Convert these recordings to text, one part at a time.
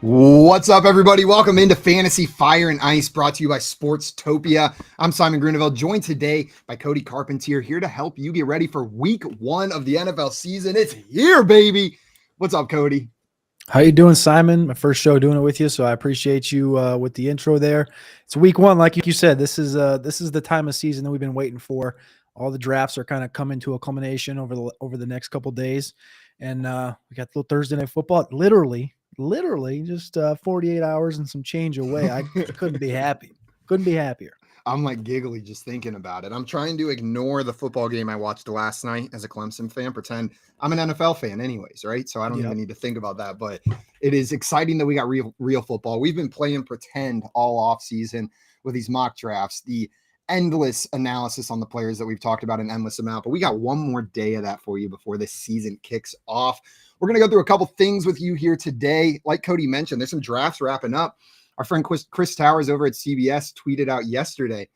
What's up, everybody? Welcome into Fantasy Fire and Ice, brought to you by Sportstopia. I'm Simon Groeneveld, joined today by Cody Carpentier, here to help you get ready for week 1 of the NFL season. It's here, baby. What's up, Cody? How you doing, Simon? My first show doing it with you, so I appreciate you with the intro there. It's week 1, like you said. This is the time of season that we've been waiting for. All the drafts are kind of coming to a culmination over the next couple days, and we got little Thursday night football. Literally just 48 hours and some change away. I couldn't be happy. Couldn't be happier. I'm like giggly just thinking about it. I'm trying to ignore the football game I watched last night as a Clemson fan, pretend I'm an NFL fan anyways, right? So I don't even need to think about that, but it is exciting that we got real football. We've been playing pretend all off season with these mock drafts, the endless analysis on the players that we've talked about an endless amount, but we got one more day of that for you before this season kicks off. We're going to go through a couple things with you here today. Like Cody mentioned, there's some drafts wrapping up. Our friend Chris Towers over at CBS tweeted out yesterday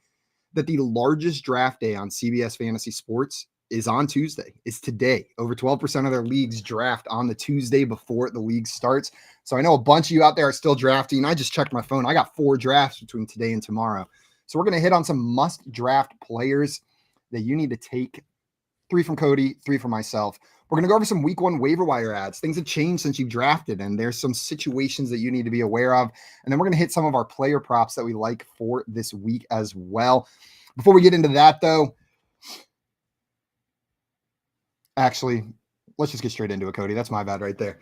that the largest draft day on CBS Fantasy Sports is on Tuesday. It's today. Over 12% of their leagues draft on the Tuesday before the league starts. So I know a bunch of you out there are still drafting. I just checked my phone. I got 4 drafts between today and tomorrow. So we're going to hit on some must-draft players that you need to take. 3 from Cody, 3 from myself. We're going to go over some week 1 waiver wire ads. Things have changed since you've drafted, and there's some situations that you need to be aware of. And then we're going to hit some of our player props that we like for this week as well. Before we get into that, though, actually, let's just get straight into it, Cody. That's my bad right there.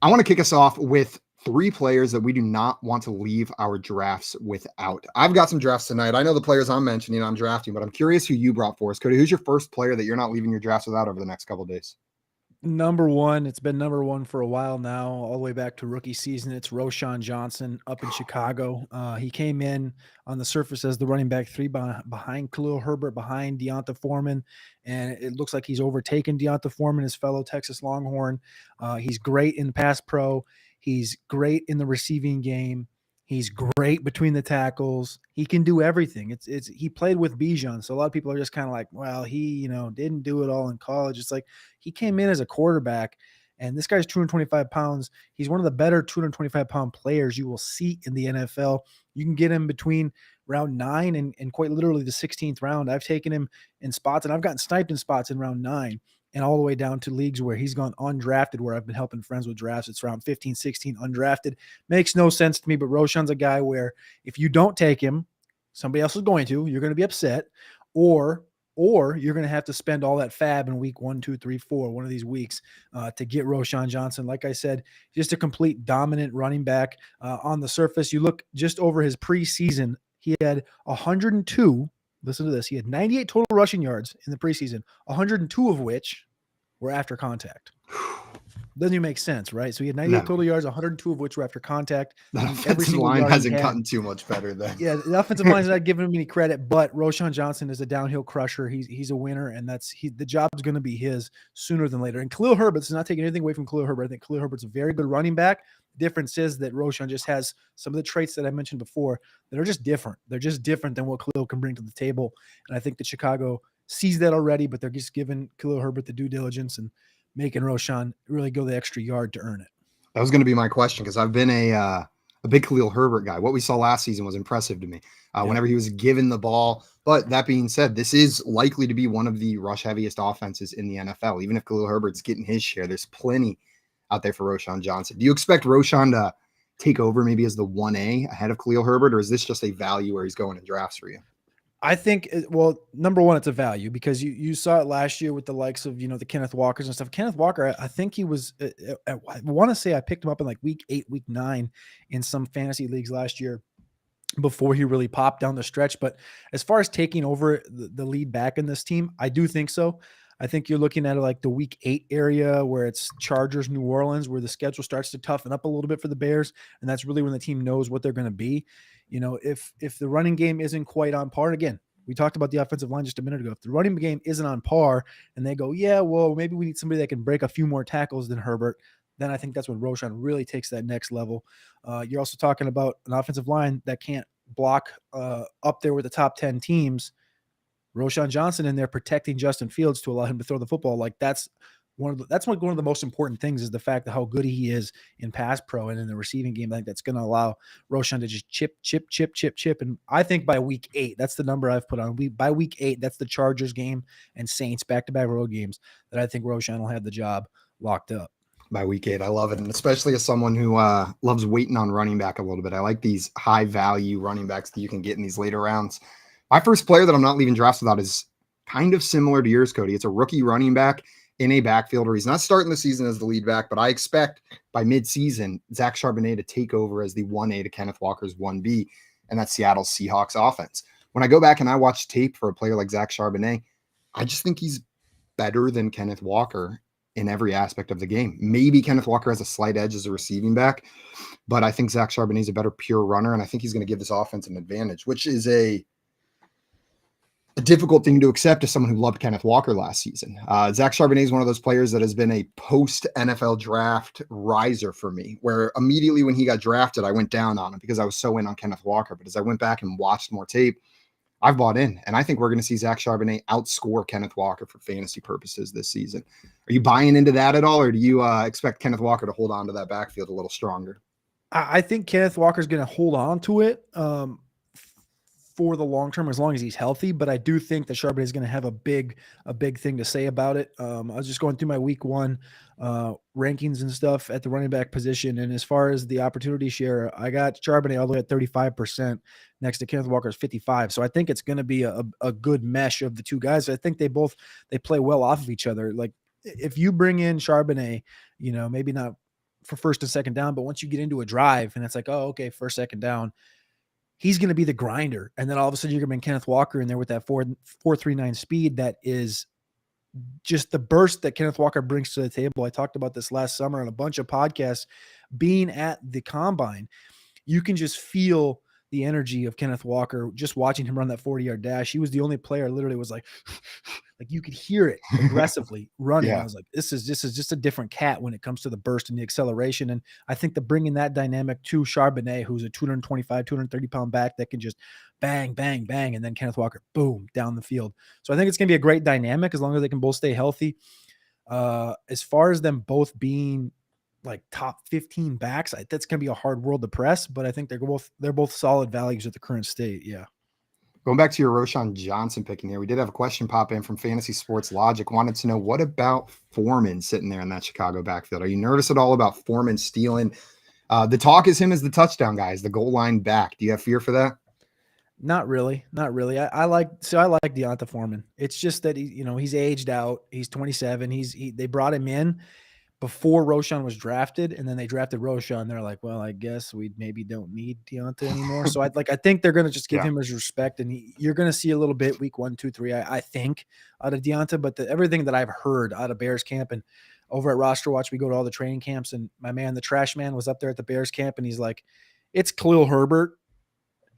I want to kick us off with 3 players that we do not want to leave our drafts without. I've got some drafts tonight. I know the players I'm mentioning I'm drafting, but I'm curious who you brought for us. Cody, who's your first player that you're not leaving your drafts without over the next couple of days? Number 1, it's been number 1 for a while now, all the way back to rookie season. It's Roschon Johnson up in Chicago. He came in on the surface as the running back 3 behind Khalil Herbert, behind Deonta Foreman, and it looks like he's overtaken Deonta Foreman, his fellow Texas Longhorn. He's great in pass pro. He's great in the receiving game. He's great between the tackles. He can do everything. He played with Bijan, so a lot of people are just kind of like, well, he didn't do it all in college. It's like he came in as a quarterback, and this guy's 225 pounds. He's one of the better 225-pound players you will see in the NFL. You can get him between round 9 and quite literally the 16th round. I've taken him in spots, and I've gotten sniped in spots in round 9. And all the way down to leagues where he's gone undrafted, where I've been helping friends with drafts. It's around 15, 16 undrafted. Makes no sense to me, but Roschon's a guy where if you don't take him, somebody else is going to. You're going to be upset, or you're going to have to spend all that fab in week 1, 2, 3, 4, one of these weeks to get Roschon Johnson. Like I said, just a complete dominant running back on the surface. You look just over his preseason, he had 102. Listen to this. He had 98 total rushing yards in the preseason, 102 of which were after contact. Doesn't even make sense, right? So he had 98 total yards, 102 of which were after contact. The offensive line hasn't gotten too much better then. Yeah, the offensive line's not giving him any credit, but Roschon Johnson is a downhill crusher. He's a winner, and the job's going to be his sooner than later. And Khalil Herbert's not taking anything away from Khalil Herbert. I think Khalil Herbert's a very good running back. The difference is that Roschon just has some of the traits that I mentioned before that are just different. They're just different than what Khalil can bring to the table. And I think that Chicago sees that already, but they're just giving Khalil Herbert the due diligence and making Roschon really go the extra yard to earn it. That was going to be my question, because I've been a big Khalil Herbert guy. What we saw last season was impressive to me whenever he was given the ball. But that being said, this is likely to be one of the rush heaviest offenses in the NFL. Even if Khalil Herbert's getting his share, there's plenty out there for Roschon Johnson. Do you expect Roschon to take over maybe as the 1A ahead of Khalil Herbert, or is this just a value where he's going in drafts for you? I think, well, number 1, it's a value because you saw it last year with the likes of, the Kenneth Walkers and stuff. Kenneth Walker, I think he was, I want to say I picked him up in like week 8, week 9 in some fantasy leagues last year before he really popped down the stretch. But as far as taking over the lead back in this team, I do think so. I think you're looking at like the week 8 area where it's Chargers, New Orleans, where the schedule starts to toughen up a little bit for the Bears. And that's really when the team knows what they're going to be. If the running game isn't quite on par, again, we talked about the offensive line just a minute ago. If the running game isn't on par and they go, yeah, well, maybe we need somebody that can break a few more tackles than Herbert, then I think that's when Roschon really takes that next level. You're also talking about an offensive line that can't block up there with the top 10 teams. Roschon Johnson in there protecting Justin Fields to allow him to throw the football. Like that's That's one of the most important things is the fact that how good he is in pass pro and in the receiving game. I think that's going to allow Roshan to just chip. And I think by week 8, that's the number I've put on. By week 8, that's the Chargers game and Saints back-to-back road games that I think Roshan will have the job locked up. By week 8, I love it. And especially as someone who loves waiting on running back a little bit. I like these high value running backs that you can get in these later rounds. My first player that I'm not leaving drafts without is kind of similar to yours, Cody. It's a rookie running back in a backfield where he's not starting the season as the lead back, but I expect by mid-season, Zach Charbonnet to take over as the 1A to Kenneth Walker's 1B, and that's Seattle Seahawks offense. When I go back and I watch tape for a player like Zach Charbonnet, I just think he's better than Kenneth Walker in every aspect of the game. Maybe Kenneth Walker has a slight edge as a receiving back, but I think Zach Charbonnet is a better pure runner, and I think he's going to give this offense an advantage, which is a difficult thing to accept as someone who loved Kenneth Walker last season. Zach Charbonnet is one of those players that has been a post-NFL draft riser for me, where immediately when he got drafted, I went down on him because I was so in on Kenneth Walker. But as I went back and watched more tape, I've bought in, and I think we're going to see Zach Charbonnet outscore Kenneth Walker for fantasy purposes this season. Are you buying into that at all, or do you expect Kenneth Walker to hold on to that backfield a little stronger? I think Kenneth Walker's going to hold on to it for the long term, as long as he's healthy. But I do think that Charbonnet is going to have a big thing to say about it. I was just going through my week 1 rankings and stuff at the running back position. And as far as the opportunity share, I got Charbonnet all the way at 35% next to Kenneth Walker's 55. So I think it's going to be a good mesh of the two guys. I think they play well off of each other. Like if you bring in Charbonnet, maybe not for first and second down, but once you get into a drive and it's like, oh, okay, first, second down, he's going to be the grinder. And then all of a sudden you're going to bring Kenneth Walker in there with that 4.39 speed. That is just the burst that Kenneth Walker brings to the table. I talked about this last summer on a bunch of podcasts. Being at the combine, you can just feel the energy of Kenneth Walker just watching him run that 40-yard dash. He was the only player literally was like you could hear it aggressively running. Yeah. I was like, this is just a different cat when it comes to the burst and the acceleration. And I think that bringing that dynamic to Charbonnet, who's a 225, 230 pound back that can just bang, bang, bang. And then Kenneth Walker, boom, down the field. So I think it's going to be a great dynamic as long as they can both stay healthy. As far as them both being like top 15 backs, that's going to be a hard world to press, but I think they're both solid values at the current state. Yeah. Going back to your Roshan Johnson picking here, we did have a question pop in from Fantasy Sports Logic. Wanted to know, what about Foreman sitting there in that Chicago backfield? Are you nervous at all about Foreman stealing? The talk is him as the touchdown guy, as the goal line back. Do you have fear for that? Not really. I like Deonta Foreman. It's just that he's aged out. He's 27. They brought him in before Roshan was drafted, and then they drafted Roshan. They're like, well, I guess we maybe don't need Deonta anymore. So I think they're going to just give him his respect, and you're going to see a little bit week 1, 2, 3, I think, out of Deonta. But everything that I've heard out of Bears camp and over at Roster Watch, we go to all the training camps, and my man, the trash man, was up there at the Bears camp, and he's like, it's Khalil Herbert.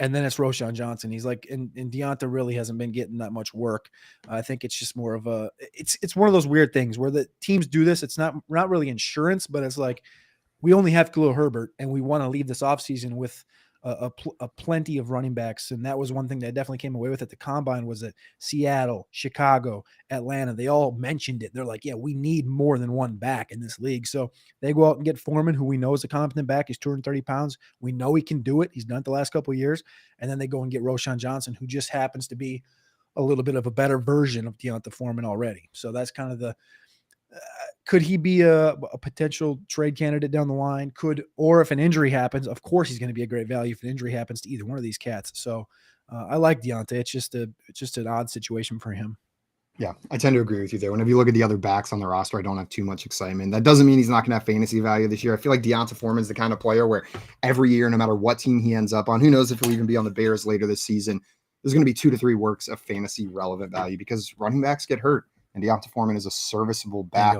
And then it's Roshan Johnson. He's like, and Deonta really hasn't been getting that much work. I think it's just more of it's one of those weird things where the teams do this. It's not really insurance, but it's like, we only have Khalil Herbert and we want to leave this offseason with a plenty of running backs. And that was one thing that I definitely came away with at the combine, was that Seattle, Chicago, Atlanta, they all mentioned it. They're like, yeah, we need more than one back in this league. So they go out and get Foreman, who we know is a competent back. He's 230 pounds. We know he can do it. He's done it the last couple of years. And then they go and get Roshan Johnson, who just happens to be a little bit of a better version of Deonta Foreman already. So that's kind of could he be a potential trade candidate down the line? Or if an injury happens, of course he's going to be a great value if an injury happens to either one of these cats. So I like Deonta. It's just an odd situation for him. Yeah, I tend to agree with you there. Whenever you look at the other backs on the roster, I don't have too much excitement. That doesn't mean he's not going to have fantasy value this year. I feel like Deonta Foreman's the kind of player where every year, no matter what team he ends up on, who knows if he'll even be on the Bears later this season, there's going to be 2 to 3 works of fantasy relevant value because running backs get hurt, and Deonta Foreman is a serviceable back.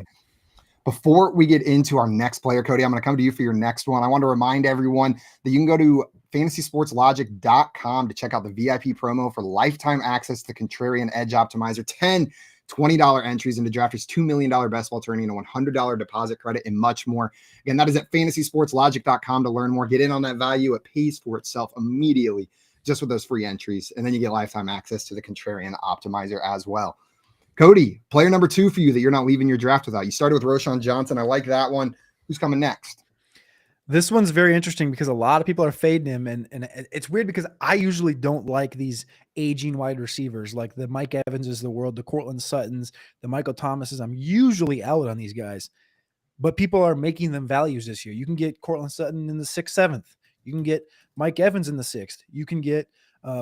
Before we get into our next player, Cody, I'm going to come to you for your next one. I want to remind everyone that you can go to fantasysportslogic.com to check out the VIP promo for lifetime access to the Contrarian Edge Optimizer. 10 $20 entries into Drafters' $2 million best ball tourney and a $100 deposit credit and much more. Again, that is at fantasysportslogic.com to learn more. Get in on that value. It pays for itself immediately just with those free entries. And then you get lifetime access to the Contrarian Optimizer as well. Cody, player number 2 for you that you're not leaving your draft without. You started with Roschon Johnson. I like that one. Who's coming next? This one's very interesting because a lot of people are fading him, and it's weird because I usually don't like these aging wide receivers like the Mike Evanses of the world, the Cortland Suttons, the Michael Thomases. I'm usually out on these guys, but people are making them values this year. You can get Cortland Sutton in the 6th, 7th. You can get Mike Evans in the 6th. You can get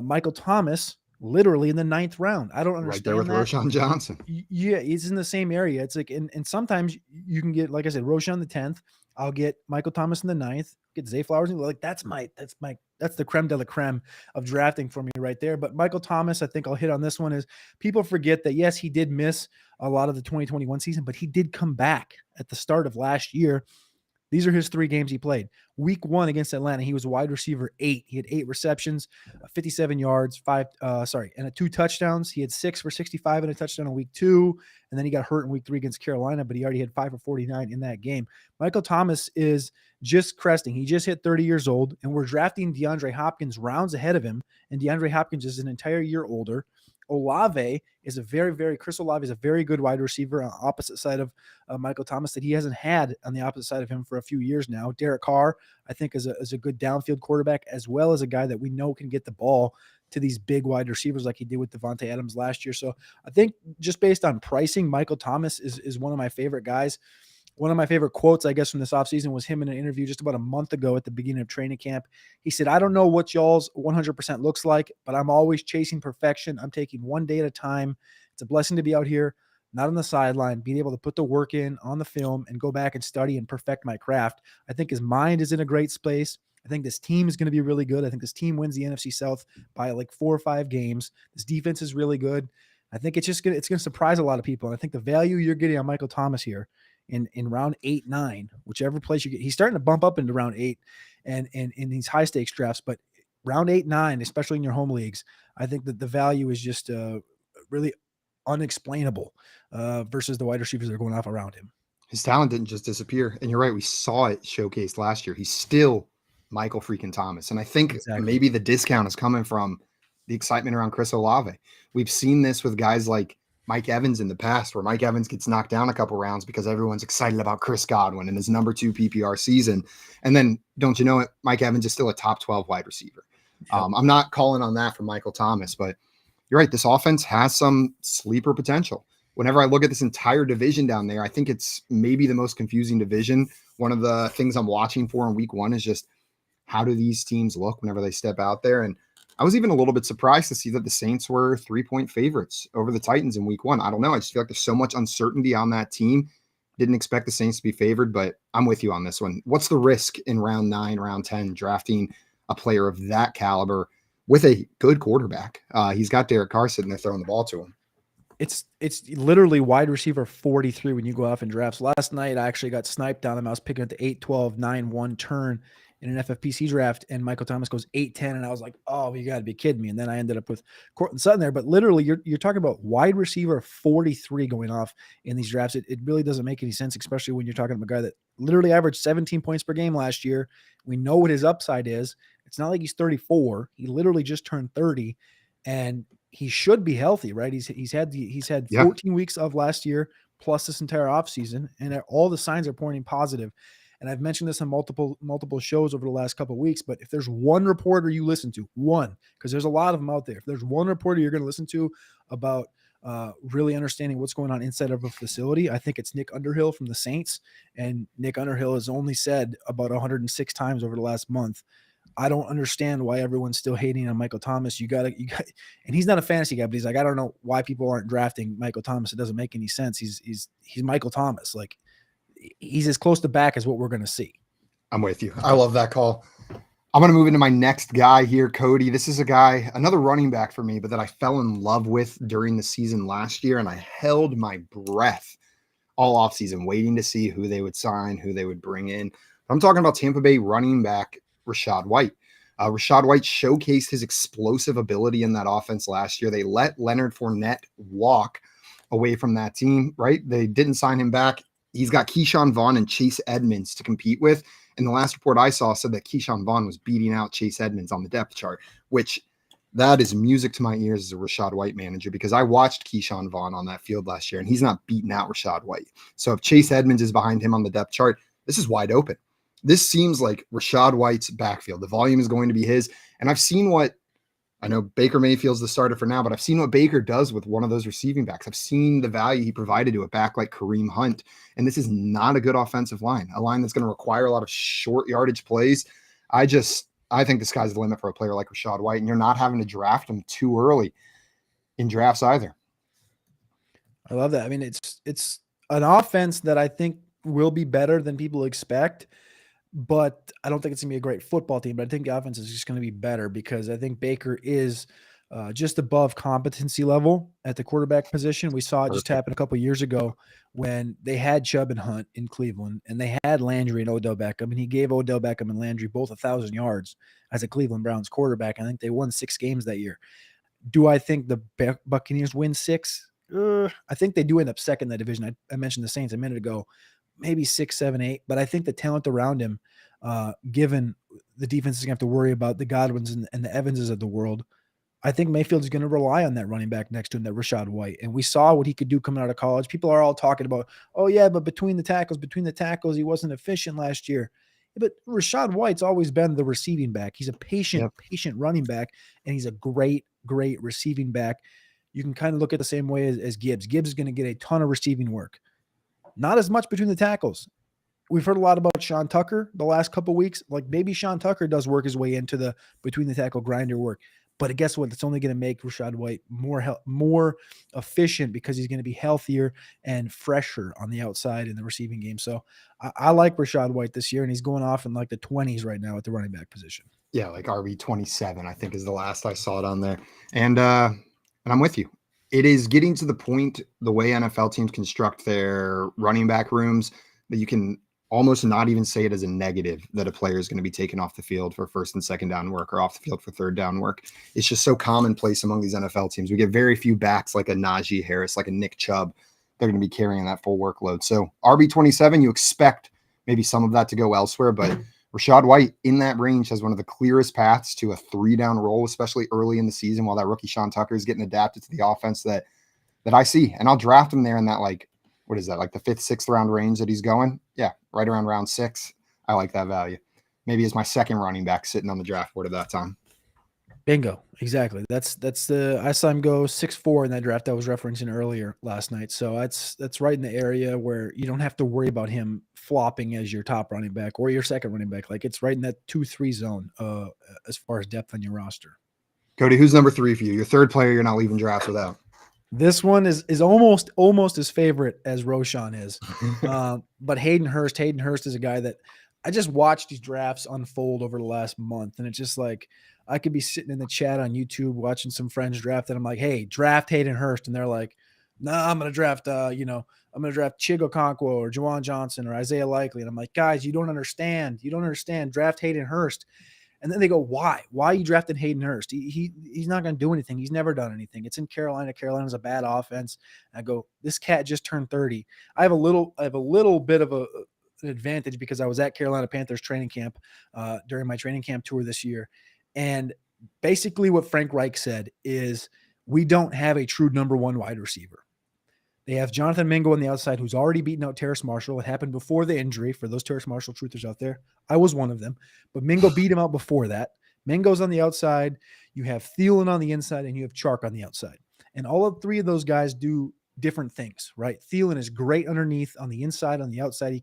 Michael Thomas literally in the 9th round. I don't understand right there with that. Roschon Johnson. Yeah, he's in the same area. It's like, and sometimes you can get, like I said, Roschon the 10th. I'll get Michael Thomas in the 9th, get Zay Flowers. Like that's the creme de la creme of drafting for me right there. But Michael Thomas, I think I'll hit on this one, is people forget that, yes, he did miss a lot of the 2021 season, but he did come back at the start of last year. These are his 3 games he played. Week 1 against Atlanta, he was wide receiver 8. He had 8 receptions, 57 yards, and 2 touchdowns. He had 6 for 65 and a touchdown in week 2. And then he got hurt in week 3 against Carolina, but he already had 5 for 49 in that game. Michael Thomas is just cresting. He just hit 30 years old, and we're drafting DeAndre Hopkins rounds ahead of him. And DeAndre Hopkins is an entire year older. Olave is Chris Olave is a very good wide receiver on the opposite side of Michael Thomas that he hasn't had on the opposite side of him for a few years now. Derek Carr, I think, is a good downfield quarterback, as well as a guy that we know can get the ball to these big wide receivers like he did with Devontae Adams last year. So I think just based on pricing, Michael Thomas is one of my favorite guys. One of my favorite quotes, I guess, from this offseason was him in an interview just about a month ago at the beginning of training camp. He said, "I don't know what y'all's 100% looks like, but I'm always chasing perfection. I'm taking one day at a time. It's a blessing to be out here, not on the sideline, being able to put the work in on the film and go back and study and perfect my craft." I think his mind is in a great space. I think this team is going to be really good. I think this team wins the NFC South by like 4 or 5 games. This defense is really good. I think it's going to surprise a lot of people. And I think the value you're getting on Michael Thomas here in round 8, 9, whichever place you get, he's starting to bump up into round 8 and in these high stakes drafts, but round 8, 9, especially in your home leagues, I think that the value is just really unexplainable versus the wide receivers that are going off around him. His talent didn't just disappear. And you're right. We saw it showcased last year. He's still Michael freaking Thomas. And I think maybe the discount is coming from the excitement around Chris Olave. We've seen this with guys like Mike Evans in the past, where Mike Evans gets knocked down a couple rounds because everyone's excited about Chris Godwin and his number 2 PPR season. And then, don't you know it, Mike Evans is still a top 12 wide receiver. Yep. I'm not calling on that for Michael Thomas, but you're right. This offense has some sleeper potential. Whenever I look at this entire division down there, I think it's maybe the most confusing division. One of the things I'm watching for in week 1 is just how do these teams look whenever they step out there? And I was even a little bit surprised to see that the Saints were 3-point favorites over the Titans in week 1. I don't know. I just feel like there's so much uncertainty on that team. Didn't expect the Saints to be favored, but I'm with you on this one. What's the risk in round 9, round 10, drafting a player of that caliber with a good quarterback? He's got Derek Carr sitting there throwing the ball to him. It's literally wide receiver 43 when you go off in drafts. Last night, I actually got sniped on him. I was picking at the 8-12, 9-1 turn in an FFPC draft, and Michael Thomas goes 8-10, and I was like, oh, you got to be kidding me. And then I ended up with Cortland Sutton there. But literally, you're talking about wide receiver 43 going off in these drafts. It really doesn't make any sense, especially when you're talking about a guy that literally averaged 17 points per game last year. We know what his upside is. It's not like he's 34. He literally just turned 30, and he should be healthy, right? He's had 14 weeks of last year plus this entire offseason, and all the signs are pointing positive. And I've mentioned this on multiple shows over the last couple of weeks, but if there's one reporter you listen to, because there's a lot of them out there, if there's one reporter you're going to listen to about really understanding what's going on inside of a facility, I think it's Nick Underhill from the Saints. And Nick Underhill has only said about 106 times over the last month, I don't understand why everyone's still hating on Michael Thomas. You got, and he's not a fantasy guy, but he's like, I don't know why people aren't drafting Michael Thomas. It doesn't make any sense. He's Michael Thomas. Like, he's as close to back as what we're going to see. I'm with you. I love that call. I'm going to move into my next guy here, Cody. This is a guy, another running back for me, but that I fell in love with during the season last year, and I held my breath all offseason waiting to see who they would sign, who they would bring in. I'm talking about Tampa Bay running back Rachaad White. Rachaad White showcased his explosive ability in that offense last year. They let Leonard Fournette walk away from that team, right? They didn't sign him back. He's got Keyshawn Vaughn and Chase Edmonds to compete with. And the last report I saw said that Keyshawn Vaughn was beating out Chase Edmonds on the depth chart, which That is music to my ears as a Rachaad White manager, because I watched Keyshawn Vaughn on that field last year, and he's not beating out Rachaad White. So if Chase Edmonds is behind him on the depth chart, this is wide open. This seems like Rachaad White's backfield. The volume is going to be his. And I've seen what, I know Baker Mayfield's the starter for now, but I've seen what Baker does with one of those receiving backs. I've seen the value he provided to a back like Kareem Hunt. And this is not a good offensive line, a line that's going to require a lot of short yardage plays. I think the sky's the limit for a player like Rachaad White, and you're not having to draft him too early in drafts either. I love that. I mean, it's an offense that I think will be better than people expect, but I don't think it's going to be a great football team. But I think the offense is just going to be better because I think Baker is just above competency level at the quarterback position. We saw it just happen a couple of years ago when they had Chubb and Hunt in Cleveland, and they had Landry and Odell Beckham, and he gave Odell Beckham and Landry both 1,000 yards as a Cleveland Browns quarterback. I think they won 6 games that year. Do I think the Buccaneers win 6? I think they do end up second in that division. I mentioned the Saints a minute ago, maybe 6, 7, 8. But I think the talent around him, given the defense is going to have to worry about the Godwins and the Evanses of the world, I think Mayfield is going to rely on that running back next to him, that Rachaad White. And we saw what he could do coming out of college. People are all talking about, oh, yeah, but between the tackles, he wasn't efficient last year. But Rachaad White's always been the receiving back. He's a patient running back, and he's a great receiving back. You can kind of look at the same way as Gibbs. Gibbs is going to get a ton of receiving work. Not as much between the tackles. We've heard a lot about Sean Tucker the last couple of weeks. Like maybe Sean Tucker does work his way into the between the tackle grinder work. But guess what? It's only going to make Rachaad White more efficient because he's going to be healthier and fresher on the outside in the receiving game. So I like Rachaad White this year, and he's going off in like the 20s right now at the running back position. Yeah, like RB27, I think is the last I saw it on there. And I'm with you. It is getting to the point, the way NFL teams construct their running back rooms, that you can almost not even say it as a negative that a player is going to be taken off the field for first and second down work or off the field for third down work. It's just so commonplace among these NFL teams. We get very few backs like a Najee Harris, like a Nick Chubb. They're going to be carrying that full workload. So RB27, you expect maybe some of that to go elsewhere, but Rachaad White in that range has one of the clearest paths to a 3-down role, especially early in the season while that rookie Sean Tucker is getting adapted to the offense that I see. And I'll draft him there in that, like, what is that, like the 5th, 6th round range that he's going? Yeah, right around round 6. I like that value. Maybe as my second running back sitting on the draft board at that time. Bingo. Exactly. I saw him go 6'4" in that draft I was referencing earlier last night. So that's right in the area where you don't have to worry about him flopping as your top running back or your second running back. Like it's right in that 2-3 zone as far as depth on your roster. Cody, who's number 3 for you? Your third player you're not leaving drafts without. This one is almost as favorite as Roschon is. But Hayden Hurst is a guy that I just watched these drafts unfold over the last month. And it's just like, I could be sitting in the chat on YouTube watching some friends draft, and I'm like, hey, draft Hayden Hurst. And they're like, nah, I'm going to draft, I'm going to draft Chigo Okonkwo or Juwan Johnson or Isaiah Likely. And I'm like, guys, you don't understand. Draft Hayden Hurst. And then they go, why? Why are you drafting Hayden Hurst? He's not going to do anything. He's never done anything. It's in Carolina. Carolina's a bad offense. And I go, this cat just turned 30. I have a little bit of an advantage because I was at Carolina Panthers training camp during my training camp tour this year. And basically what Frank Reich said is we don't have a true number 1 wide receiver. They have Jonathan Mingo on the outside, who's already beaten out Terrace Marshall. It happened before the injury. For those Terrace Marshall truthers out there, I was one of them. But Mingo beat him out before that. Mingo's on the outside. You have Thielen on the inside, and you have Chark on the outside. And all of 3 of those guys do different things, right? Thielen is great underneath, on the inside, on the outside.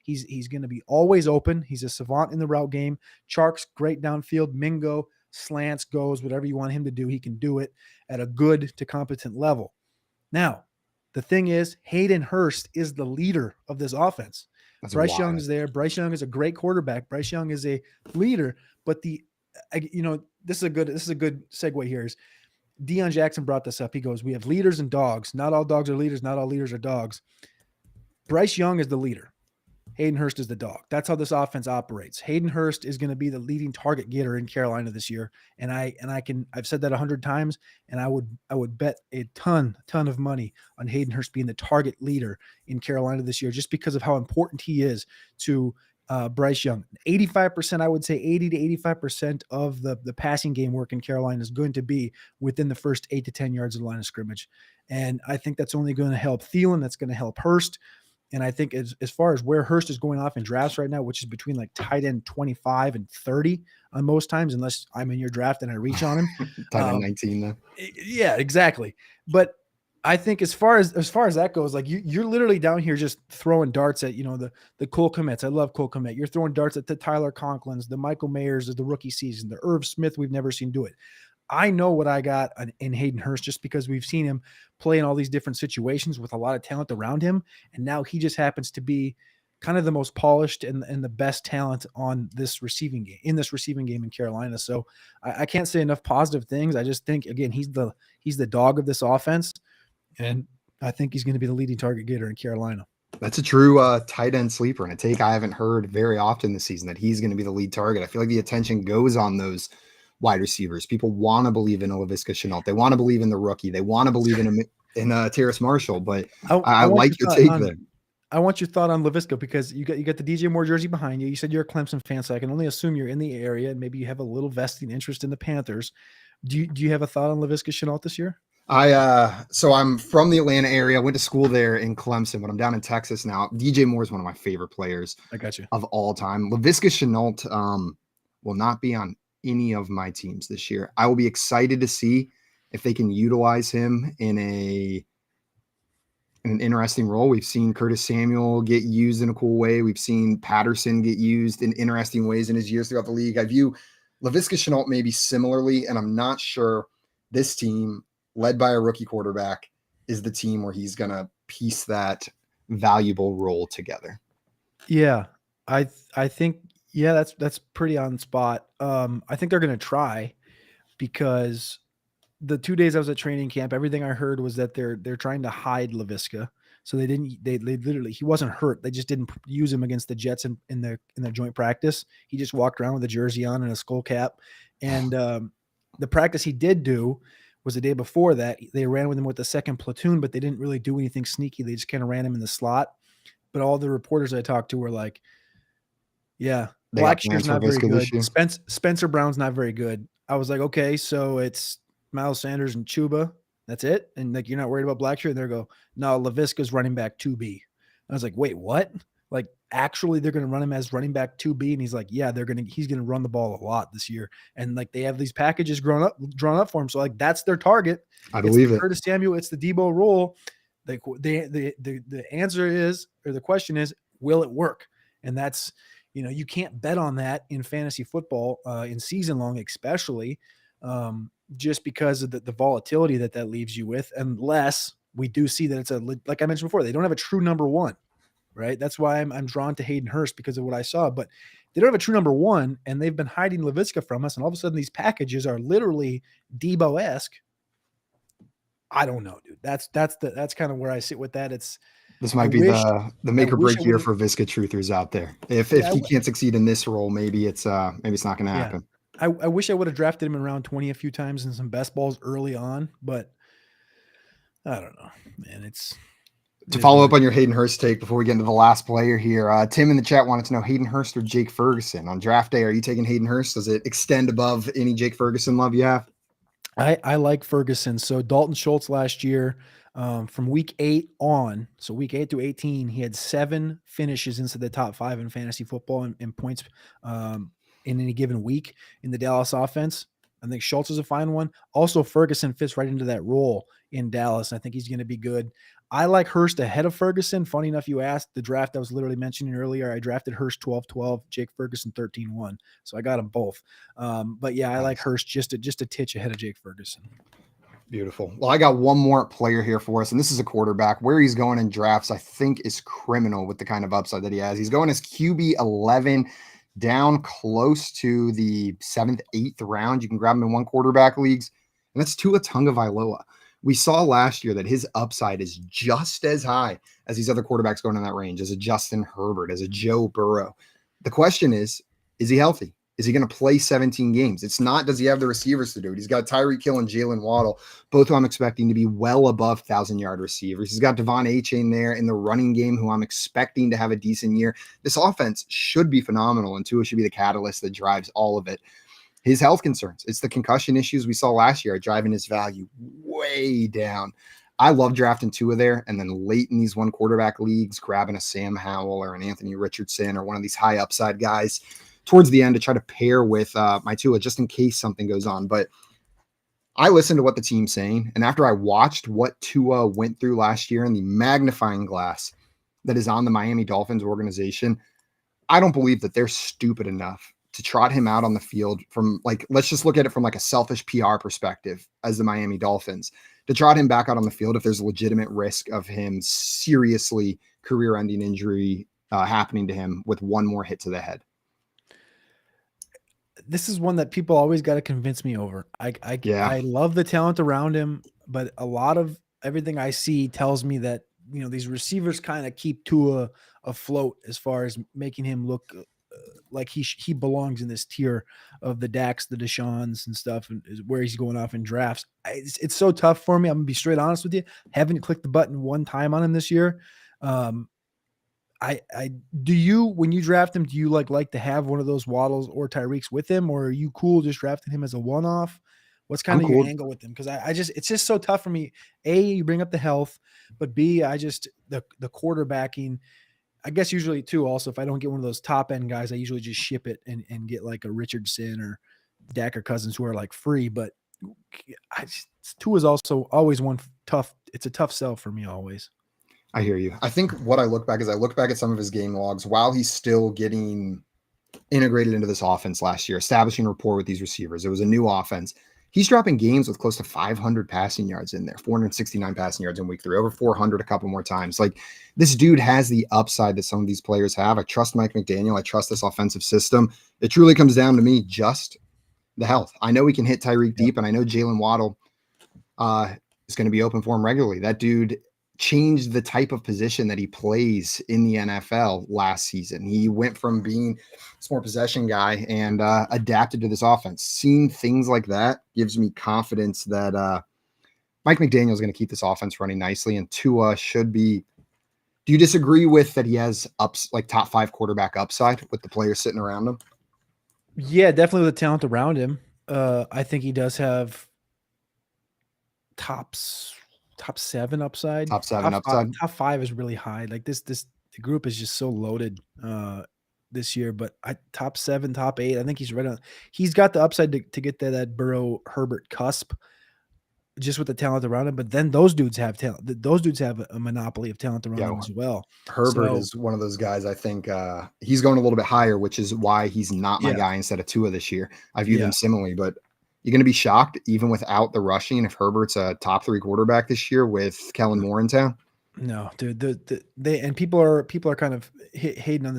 He's going to be always open. He's a savant in the route game. Chark's great downfield. Mingo slants, goes, whatever you want him to do, he can do it at a good to competent level. Now, the thing is, Hayden Hurst is the leader of this offense. That's Bryce wild. Young is there. Bryce Young is a great quarterback. Bryce Young is a leader, but this is a good segue here. Is Deion Jackson brought this up. He goes, we have leaders and dogs. Not all dogs are leaders. Not all leaders are dogs. Bryce Young is the leader. Hayden Hurst is the dog. That's how this offense operates. Hayden Hurst is going to be the leading target getter in Carolina this year. And I've said that 100 times, and I would bet a ton of money on Hayden Hurst being the target leader in Carolina this year, just because of how important he is to Bryce Young, 85%, I would say 80 to 85% of the passing game work in Carolina is going to be within the first 8 to 10 yards of the line of scrimmage. And I think that's only going to help Thielen. That's going to help Hurst. And I think as far as where Hurst is going off in drafts right now, which is between like tight end 25 and 30 on most times, unless I'm in your draft and I reach on him. Tight end 19 though. Yeah, exactly. But I think as far as that goes, like you're literally down here just throwing darts at, the Cole Kmets. I love Cole Kmet. You're throwing darts at the Tyler Conklins, the Michael Mayers of the rookie season, the Irv Smith we've never seen do it. I know what I got in Hayden Hurst just because we've seen him play in all these different situations with a lot of talent around him. And now he just happens to be kind of the most polished and the best talent on this receiving game in Carolina. So I can't say enough positive things. I just think, again, he's the dog of this offense. And I think he's going to be the leading target getter in Carolina. That's a true tight end sleeper and a take I haven't heard very often this season, that he's going to be the lead target. I feel like the attention goes on those wide receivers. People want to believe in a Laviska Shenault. They want to believe in the rookie. They want to believe in Terrace Marshall. But I like your take there. I want your thought on Laviska because you got the DJ Moore jersey behind you. You said you're a Clemson fan, so I can only assume you're in the area and maybe you have a little vesting interest in the Panthers. Do you have a thought on Laviska Shenault this year? So I'm from the Atlanta area. I went to school there in Clemson, but I'm down in Texas now. DJ Moore is one of my favorite players of all time. Laviska Shenault will not be on any of my teams this year. I will be excited to see if they can utilize him in an interesting role. We've seen Curtis Samuel get used in a cool way. We've seen Patterson get used in interesting ways in his years throughout the league. I view Laviska Shenault maybe similarly, and I'm not sure this team, led by a rookie quarterback, is the team where he's going to piece that valuable role together. Yeah, I think, that's pretty on spot. I think they're going to try, because the 2 days I was at training camp, everything I heard was that they're trying to hide Laviska. So they literally, he wasn't hurt. They just didn't use him against the Jets in their joint practice. He just walked around with a jersey on and a skull cap. And the practice he did do was the day before that. They ran with him with the second platoon, but they didn't really do anything sneaky. They just kind of ran him in the slot. But all the reporters I talked to were like, yeah, Blackshear's not very good. Spencer Brown's not very good. I was like, okay, so it's Miles Sanders and Chuba. That's it? And like, you're not worried about Blackshear? And they go, no, Laviska's running back 2B. I was like, wait, what? Like, actually, they're going to run him as running back 2B? And he's like, yeah, he's going to run the ball a lot this year. And like, they have these packages drawn up for him. So like, that's their target. I believe it. Curtis Samuel, it's the Debo role. Like, the answer is, or the question is, will it work? And that's, you can't bet on that in fantasy football, in season long, especially, just because of the volatility that leaves you with, unless we do see that it's like I mentioned before, they don't have a true number one, right? That's why I'm drawn to Hayden Hurst, because of what I saw, but they don't have a true number one, and they've been hiding Laviska from us. And all of a sudden these packages are literally Debo-esque. I don't know, dude. That's kind of where I sit with that. This might be the make or break year for Viska truthers out there. If he can't succeed in this role, maybe it's not going to happen. I wish I would have drafted him in round 20 a few times in some best balls early on, but I don't know, man. To follow up on your Hayden Hurst take before we get into the last player here, Tim in the chat wanted to know Hayden Hurst or Jake Ferguson on draft day. Are you taking Hayden Hurst? Does it extend above any Jake Ferguson love you have? I like Ferguson. So Dalton Schultz last year, from week 8 on, so week 8 through 18, he had 7 finishes into the top 5 in fantasy football in points in any given week in the Dallas offense. I think Schultz is a fine one. Also, Ferguson fits right into that role in Dallas. I think he's going to be good. I like Hurst ahead of Ferguson. Funny enough, you asked the draft I was literally mentioning earlier. I drafted Hurst 12-12, Jake Ferguson 13-1. So I got them both. But yeah, I like Hurst just a titch ahead of Jake Ferguson. Beautiful. Well, I got one more player here for us, and this is a quarterback. Where he's going in drafts, I think, is criminal with the kind of upside that he has. He's going as QB 11, down close to the 7th, 8th round. You can grab him in one quarterback leagues, and that's Tua Tagovailoa. We saw last year that his upside is just as high as these other quarterbacks going in that range, as a Justin Herbert, as a Joe Burrow. The question is he healthy? Is he going to play 17 games? It's not, does he have the receivers to do it? He's got Tyreek Hill and Jalen Waddle, both who I'm expecting to be well above 1,000-yard receivers. He's got Devon Achane there in the running game, who I'm expecting to have a decent year. This offense should be phenomenal, and Tua should be the catalyst that drives all of it. His health concerns, it's the concussion issues we saw last year, driving his value way down. I love drafting Tua there, and then late in these one quarterback leagues, grabbing a Sam Howell or an Anthony Richardson or one of these high upside guys towards the end to try to pair with my Tua just in case something goes on. But I listened to what the team's saying, and after I watched what Tua went through last year in the magnifying glass that is on the Miami Dolphins organization, I don't believe that they're stupid enough to trot him out on the field from, like, let's just look at it from like a selfish PR perspective as the Miami Dolphins, to trot him back out on the field if there's a legitimate risk of him seriously career-ending injury happening to him with one more hit to the head. This is one that people always got to convince me over. I love the talent around him, but a lot of everything I see tells me that, you know, these receivers kind of keep Tua afloat as far as making him look like he belongs in this tier of the Dax, the Deshaun's and stuff, and where he's going off in drafts. It's so tough for me. I'm gonna be straight honest with you. Haven't clicked the button one time on him this year. Do you, when you draft him, do you like to have one of those Waddles or Tyreeks with him, or are you cool just drafting him as a one-off? What's kind of your angle with him? Because it's just so tough for me. A, you bring up the health, but B, the quarterbacking. I guess usually too, also, if I don't get one of those top end guys, I usually just ship it and get like a Richardson or Dak or Cousins who are like free. But Tua is also always one tough. It's a tough sell for me always. I hear you. I think what I look back at some of his game logs while he's still getting integrated into this offense last year, establishing rapport with these receivers. It was a new offense. He's dropping games with close to 500 passing yards in there, 469 passing yards in week 3, over 400 a couple more times. Like, this dude has the upside that some of these players have. I trust Mike McDaniel. I trust this offensive system. It truly comes down to me, just the health. I know we can hit Tyreek deep, and I know Jalen Waddle is going to be open for him regularly. That dude changed the type of position that he plays in the NFL last season. He went from being this more possession guy and adapted to this offense. Seeing things like that gives me confidence that Mike McDaniel is going to keep this offense running nicely, and Tua should be. Do you disagree with that he has like top 5 quarterback upside with the players sitting around him? Yeah, definitely with the talent around him. I think he does have top 7 upside. Top 7 upside. Top 5 is really high. Like the group is just so loaded this year. But top 7, top 8. I think he's right on. He's got the upside to get that Burrow Herbert cusp, just with the talent around him. But then those dudes have talent. Those dudes have a monopoly of talent around them as well. Herbert is one of those guys. I think he's going a little bit higher, which is why he's not my guy instead of Tua this year. I view them similarly, but you're going to be shocked even without the rushing if Herbert's a top 3 quarterback this year with Kellen Moore in town. No, dude. They and people are kind of hating on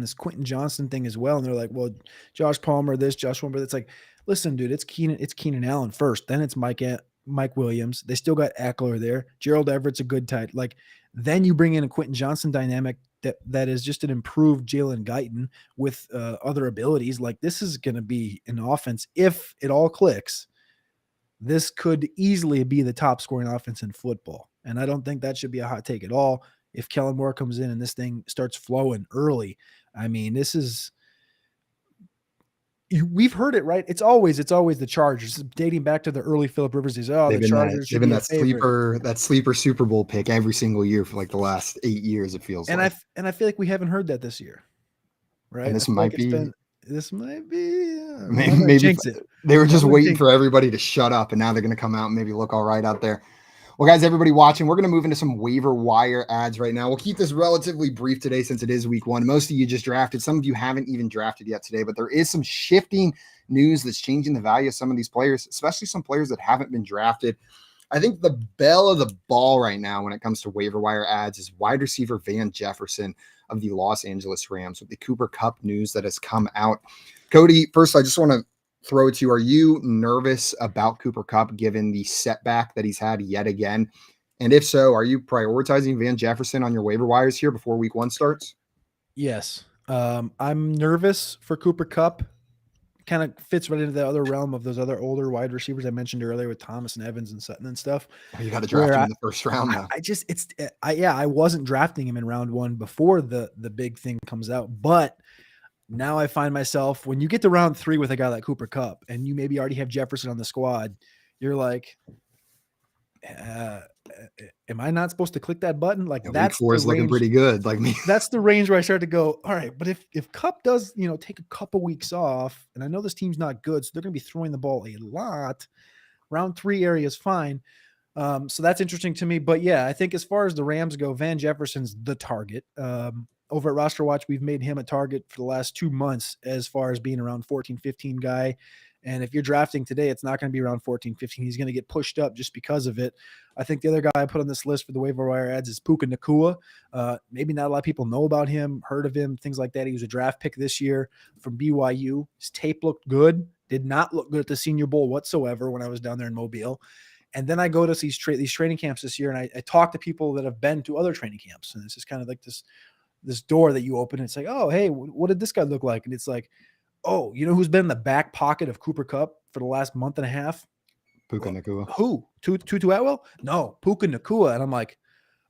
this Quentin Johnson thing as well, and they're like, "Well, Josh Palmer, this, Josh Palmer." It's like, listen, dude, it's Keenan Allen first, then it's Mike Williams. They still got Eckler there. Gerald Everett's a good tight. Like, then you bring in a Quentin Johnson dynamic that is just an improved Jalen Guyton with other abilities. Like, this is going to be an offense. If it all clicks, this could easily be the top scoring offense in football. And I don't think that should be a hot take at all. If Kellen Moore comes in and this thing starts flowing early, I mean, this is, we've heard it, right? It's always the Chargers, dating back to the early Phillip Rivers days. Oh, the Chargers should be that sleeper Super Bowl pick every single year for like the last 8 years. It feels and like. I feel like we haven't heard that this year, right? And this might be. Maybe jinx it. They were just waiting for everybody to shut up, and now they're going to come out and maybe look all right out there. Well, guys, everybody watching, we're going to move into some waiver wire ads right now. We'll keep this relatively brief today since it is week 1. Most of you just drafted. Some of you haven't even drafted yet today, but there is some shifting news that's changing the value of some of these players, especially some players that haven't been drafted. I think the belle of the ball right now when it comes to waiver wire ads is wide receiver Van Jefferson of the Los Angeles Rams with the Cooper Kupp news that has come out. Cody, first, I just want to throw it to you. Are you nervous about Cooper Kupp given the setback that he's had yet again? And if so, are you prioritizing Van Jefferson on your waiver wires here before week 1 starts? Yes. I'm nervous for Cooper Kupp kind of fits right into the other realm of those other older wide receivers I mentioned earlier with Thomas and Evans and Sutton and stuff. Oh, you got to draft him in the first round though. I wasn't drafting him in round 1 before the big thing comes out, but now I find myself, when you get to round 3 with a guy like Cooper Kupp and you maybe already have Jefferson on the squad, you're like, am I not supposed to click that button? Like, that's week 4 is looking pretty good. Like me. That's the range where I start to go, all right, but if Kupp does, take a couple weeks off, and I know this team's not good, so they're going to be throwing the ball a lot, round 3 area is fine. So that's interesting to me. But yeah, I think as far as the Rams go, Van Jefferson's the target. Over at Roster Watch, we've made him a target for the last 2 months as far as being around 14, 15 guy. And if you're drafting today, it's not going to be around 14, 15. He's going to get pushed up just because of it. I think the other guy I put on this list for the waiver wire ads is Puka Nacua. Maybe not a lot of people know about him, heard of him, things like that. He was a draft pick this year from BYU. His tape looked good. Did not look good at the Senior Bowl whatsoever when I was down there in Mobile. And then I go to these training camps this year, and I talk to people that have been to other training camps. And it's just kind of like this door that you open. And it's like, oh, hey, what did this guy look like? And it's like, oh, you know who's been in the back pocket of Cooper Kupp for the last month and a half? Puka Nacua. Who? Tutu Atwell? No, Puka Nacua. And I'm like,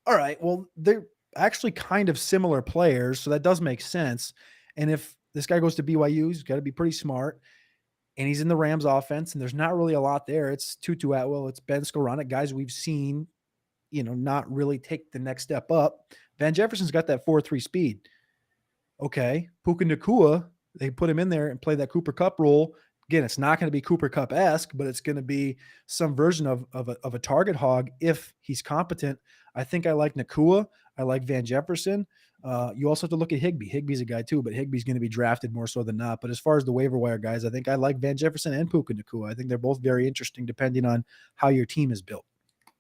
all right, well, they're actually kind of similar players, so that does make sense. And if this guy goes to BYU, he's got to be pretty smart. And he's in the Rams offense, and there's not really a lot there. It's Tutu Atwell, it's Ben Skowronek, guys we've seen, not really take the next step up. Van Jefferson's got that 4.3 speed. Okay, Puka Nacua, they put him in there and play that Cooper Kupp role. Again, it's not going to be Cooper Kupp-esque, but it's going to be some version of a target hog if he's competent. I think I like Nacua. I like Van Jefferson. You also have to look at Higbee. Higbee's a guy too, but Higbee's going to be drafted more so than not. But as far as the waiver wire guys, I think I like Van Jefferson and Puka Nacua. I think they're both very interesting depending on how your team is built.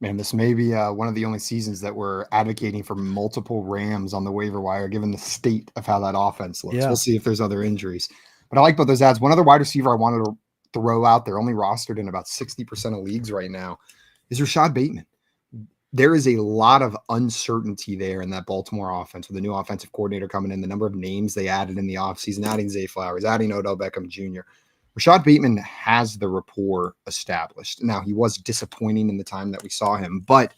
Man, this may be one of the only seasons that we're advocating for multiple Rams on the waiver wire, given the state of how that offense looks. Yeah. We'll see if there's other injuries. But I like both those ads. One other wide receiver I wanted to throw out there, only rostered in about 60% of leagues right now, is Rashad Bateman. There is a lot of uncertainty there in that Baltimore offense with the new offensive coordinator coming in, the number of names they added in the offseason, adding Zay Flowers, adding Odell Beckham Jr. Rashad Bateman has the rapport established. Now, he was disappointing in the time that we saw him, but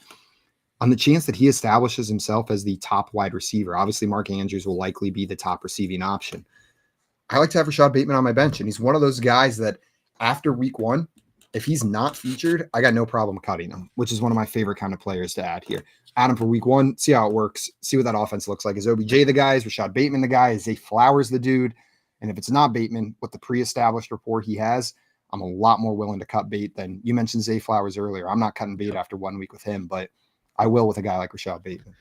on the chance that he establishes himself as the top wide receiver, obviously Mark Andrews will likely be the top receiving option. I like to have Rashad Bateman on my bench, and he's one of those guys that after week 1, if he's not featured, I got no problem cutting him, which is one of my favorite kind of players to add here. Add him for week 1, see how it works, see what that offense looks like. Is OBJ the guy? Is Rashad Bateman the guy? Is Zay Flowers the dude? And if it's not Bateman, with the pre-established rapport he has, I'm a lot more willing to cut bait than you mentioned Zay Flowers earlier. I'm not cutting bait after 1 week with him, but I will with a guy like Rashad Bateman.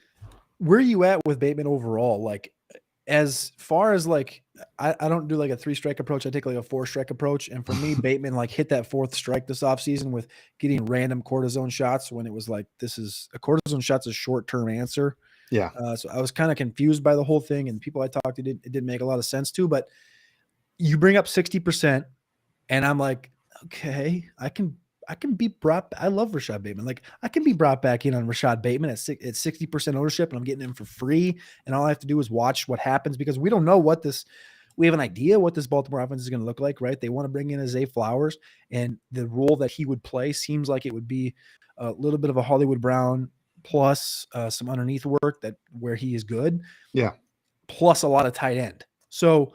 Where are you at with Bateman overall? Like, as far as like, I don't do like a 3-strike approach. I take like a 4-strike approach. And for me, Bateman like hit that 4th strike this offseason with getting random cortisone shots when it was like, this is a cortisone shot's a short-term answer. Yeah. So I was kind of confused by the whole thing, and people I talked to, it didn't make a lot of sense too, but you bring up 60% and I'm like, okay, I can be brought. I love Rashad Bateman. Like, I can be brought back in on Rashad Bateman at 60% ownership, and I'm getting him for free. And all I have to do is watch what happens, because we don't know we have an idea what this Baltimore offense is going to look like, right? They want to bring in a Zay Flowers, and the role that he would play seems like it would be a little bit of a Hollywood Brown plus some underneath work where he is good. Yeah. Plus a lot of tight end. So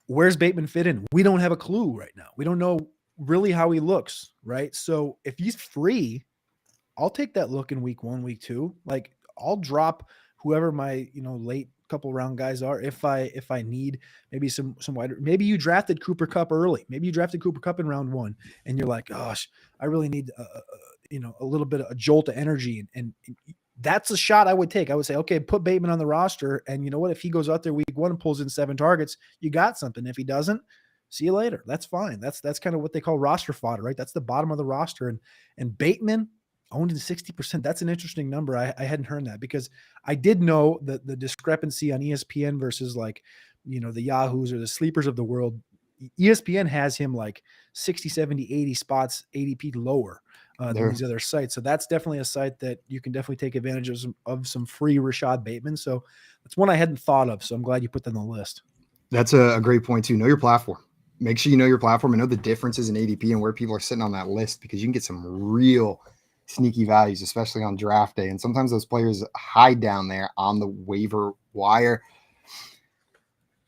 where's Bateman fit in? We don't have a clue right now. We don't know really how he looks, right? So if he's free, I'll take that look in week 1, week 2. Like, I'll drop whoever my, late couple round guys are if I need maybe some wider. Maybe you drafted Cooper Kupp early. Maybe you drafted Cooper Kupp in round 1 and you're like, gosh, I really need a little bit of a jolt of energy, and that's a shot I would take. I would say, okay, put Bateman on the roster, and you know what? If he goes out there week 1 and pulls in 7 targets, you got something. If he doesn't, see you later. That's fine. That's kind of what they call roster fodder, right? That's the bottom of the roster. And Bateman owned in 60%. That's an interesting number. I hadn't heard that, because I did know that the discrepancy on ESPN versus like, the Yahoos or the sleepers of the world. ESPN has him like 60, 70, 80 spots, ADP lower than these other sites. So that's definitely a site that you can definitely take advantage of some free Rashad Bateman. So that's one I hadn't thought of. So I'm glad you put that on the list. That's a great point too. Know your platform. make sure you know your platform and know the differences in ADP and where people are sitting on that list, because you can get some real sneaky values, especially on draft day. And sometimes those players hide down there on the waiver wire.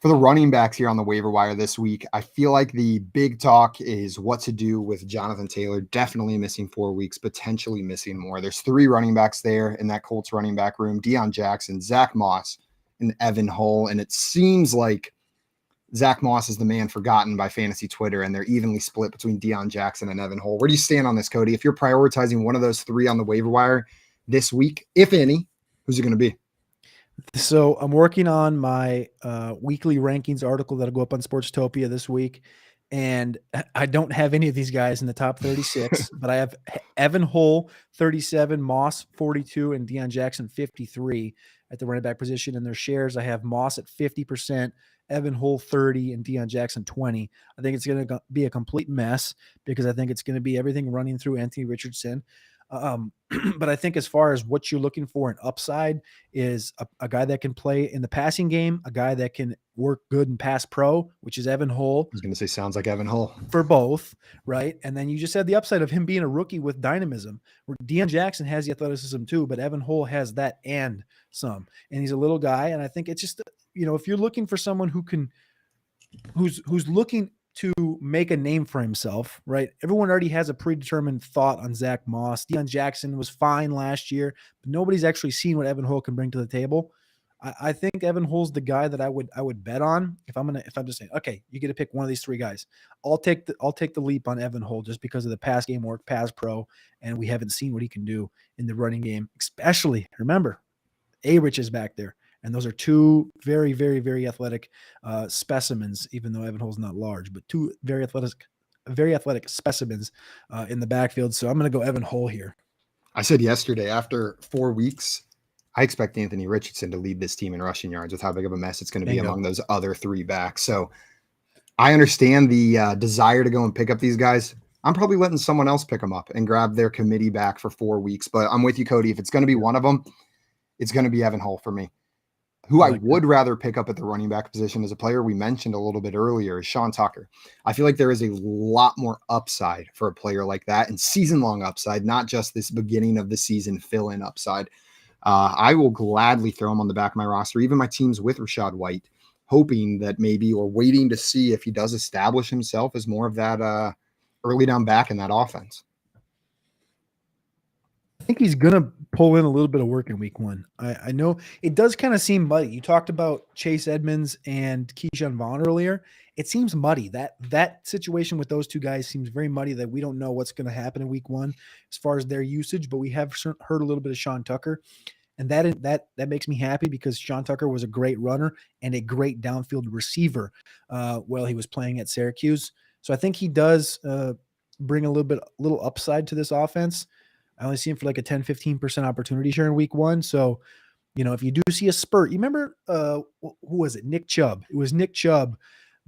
For the running backs here on the waiver wire this week, I feel like the big talk is what to do with Jonathan Taylor. Definitely missing 4 weeks, potentially missing more. There's 3 running backs there in that Colts running back room: Deion Jackson, Zach Moss, and Evan Hull. And it seems like Zach Moss is the man forgotten by fantasy Twitter, and they're evenly split between Deion Jackson and Evan Hull. Where do you stand on this, Cody? If you're prioritizing one of those 3 on the waiver wire this week, if any, who's it going to be? So I'm working on my weekly rankings article that'll go up on Sportstopia this week. And I don't have any of these guys in the top 36, but I have Evan Hull, 37, Moss, 42, and Deion Jackson, 53 at the running back position. In their shares, I have Moss at 50%, Evan Hull, 30, and Deion Jackson, 20. I think it's going to be a complete mess because I think it's going to be everything running through Anthony Richardson. But I think as far as what you're looking for in upside is a guy that can play in the passing game, a guy that can work good in pass pro, which is Evan Hull. I was going to say, sounds like Evan Hull. For both, right? And then you just had the upside of him being a rookie with dynamism. Deion Jackson has the athleticism too, but Evan Hull has that and some. And he's a little guy. And I think it's just, if you're looking for someone who's looking to make a name for himself, right? Everyone already has a predetermined thought on Zach Moss. Deion Jackson was fine last year, but nobody's actually seen what Evan Hull can bring to the table. I think Evan Hull's the guy that I would bet on if I'm just saying, okay, you get to pick one of these 3 guys. I'll take the leap on Evan Hull just because of the pass game work, pass pro, and we haven't seen what he can do in the running game. Especially, remember, A-Rich is back there. And those are 2 very, very, very athletic specimens, even though Evan Hull's not large, but 2 very athletic specimens in the backfield. So I'm going to go Evan Hull here. I said yesterday, after 4 weeks, I expect Anthony Richardson to lead this team in rushing yards with how big of a mess it's going to be among those other 3 backs. So I understand the desire to go and pick up these guys. I'm probably letting someone else pick them up and grab their committee back for 4 weeks. But I'm with you, Cody. If it's going to be one of them, it's going to be Evan Hull for me. Who I would rather pick up at the running back position as a player we mentioned a little bit earlier is Sean Tucker. I feel like there is a lot more upside for a player like that, and season-long upside, not just this beginning of the season fill-in upside. I will gladly throw him on the back of my roster, even my teams with Rachaad White, hoping that maybe, or waiting to see if he does establish himself as more of that early down back in that offense. I think he's going to pull in a little bit of work in week 1. I know it does kind of seem muddy. You talked about Chase Edmonds and Keyshawn Vaughn earlier. It seems muddy. That situation with those 2 guys seems very muddy, that we don't know what's going to happen in week 1 as far as their usage, but we have heard a little bit of Sean Tucker. And that makes me happy because Sean Tucker was a great runner and a great downfield receiver while he was playing at Syracuse. So I think he does bring a little upside to this offense. I only see him for like a 10-15% opportunity share in week 1. So, if you do see a spurt, you remember who was it? Nick Chubb. It was Nick Chubb.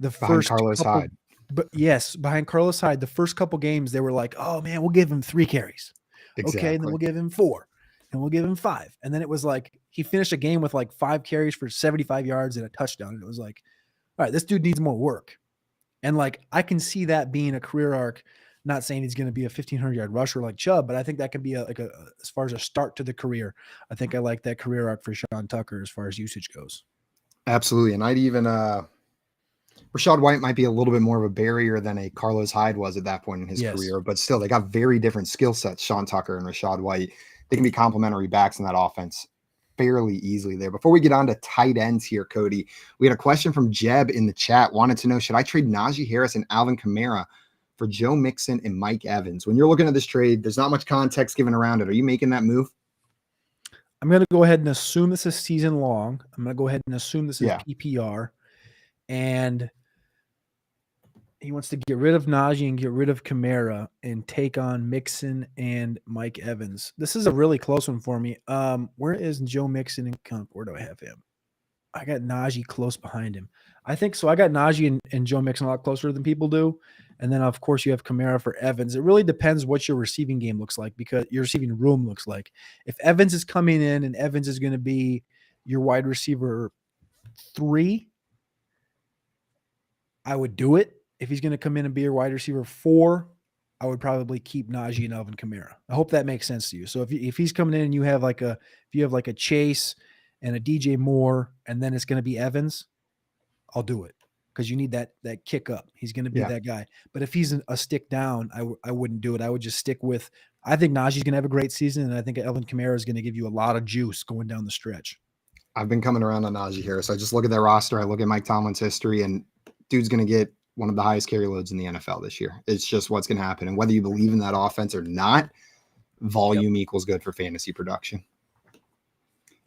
Behind Carlos Hyde. But yes, behind Carlos Hyde, the first couple games they were like, "Oh man, we'll give him 3 carries." Exactly. Okay, and then we'll give him 4, and we'll give him 5, and then it was like he finished a game with like 5 carries for 75 yards and a touchdown, and it was like, all right, this dude needs more work, and like I can see that being a career arc. Not saying he's going to be a 1,500-yard rusher like Chubb, but I think that could be as far as a start to the career. I think I like that career arc for Sean Tucker as far as usage goes. Absolutely, and I'd even Rachaad White might be a little bit more of a barrier than a Carlos Hyde was at that point in his career, but still, they got very different skill sets, Sean Tucker and Rachaad White. They can be complementary backs in that offense fairly easily there. Before we get on to tight ends here, Cody, we had a question from Jeb in the chat. Wanted to know, should I trade Najee Harris and Alvin Kamara for Joe Mixon and Mike Evans? When you're looking at this trade, there's not much context given around it. Are you making that move? I'm going to go ahead and assume this is season long. I'm going to go ahead and assume this is PPR. And he wants to get rid of Najee and get rid of Kamara and take on Mixon and Mike Evans. This is a really close one for me. Where is Joe Mixon in comp? Where do I have him? I got Najee close behind him. I think so. I got Najee and Joe Mixon a lot closer than people do. And then, of course, you have Kamara for Evans. It really depends what your receiving game looks like, because your receiving room looks like. If Evans is coming in and Evans is going to be your wide receiver 3, I would do it. if he's going to come in and be your wide receiver 4, I would probably keep Najee and Alvin Kamara. I hope that makes sense to you. So if he's coming in and you have like a Chase and a DJ Moore, and then it's going to be Evans, I'll do it because you need that kick up. He's going to be that guy. But if he's a stick down, I wouldn't do it. I would just stick with. I think Najee's going to have a great season, and I think Alvin Kamara is going to give you a lot of juice going down the stretch. I've been coming around on Najee Harris. I just look at their roster. I look at Mike Tomlin's history, and dude's going to get one of the highest carry loads in the NFL this year. It's just what's going to happen. And whether you believe in that offense or not, volume equals good for fantasy production.